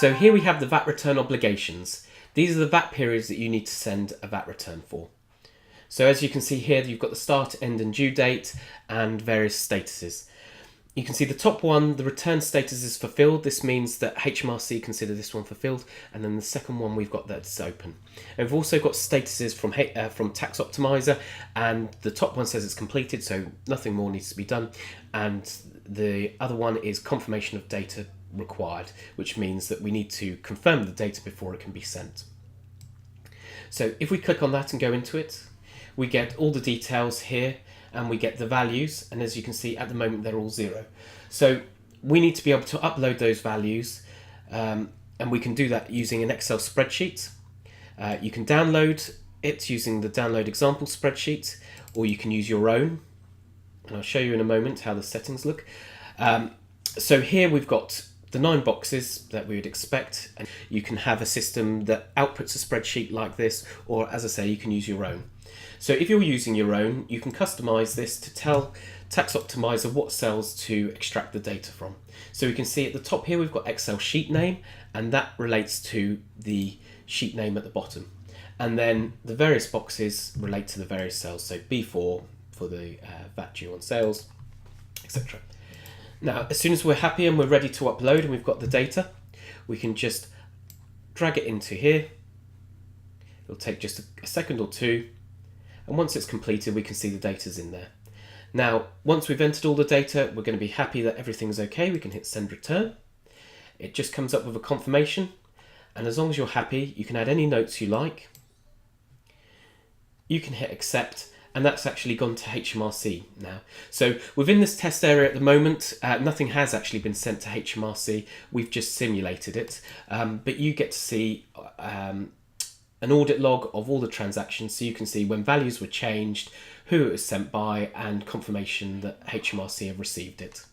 So here we have the VAT return obligations. These are the VAT periods that you need to send a VAT return for. So as you can see here, you've got the start, end and due date and various statuses. You can see the top one, the return status is fulfilled. This means that HMRC consider this one fulfilled. And then the second one, we've got that it's open. And we've also got statuses from Tax Optimiser, and the top one says it's completed, so nothing more needs to be done. And the other one is confirmation of data required, which means that we need to confirm the data before it can be sent. So if we click on that and go into it, we get all the details here, and we get the values, and as you can see at the moment they're all 0. So we need to be able to upload those values, and we can do that using an Excel spreadsheet. You can download it using the download example spreadsheet, or you can use your own, and I'll show you in a moment how the settings look. So here we've got the 9 boxes that we would expect, and you can have a system that outputs a spreadsheet like this, or as I say, you can use your own. So if you're using your own, you can customize this to tell Tax Optimiser what cells to extract the data from. So we can see at the top here, we've got Excel sheet name, and that relates to the sheet name at the bottom. And then the various boxes relate to the various cells. So B4 for the VAT due on sales, etc. Now, as soon as we're happy and we're ready to upload and we've got the data, we can just drag it into here. It'll take just a second or two. And once it's completed, we can see the data's in there. Now, once we've entered all the data, we're going to be happy that everything's okay. We can hit send return. It just comes up with a confirmation. And as long as you're happy, you can add any notes you like. You can hit accept, and that's actually gone to HMRC now. So within this test area at the moment, nothing has actually been sent to HMRC. We've just simulated it. But you get to see an audit log of all the transactions, so you can see when values were changed, who it was sent by, and confirmation that HMRC have received it.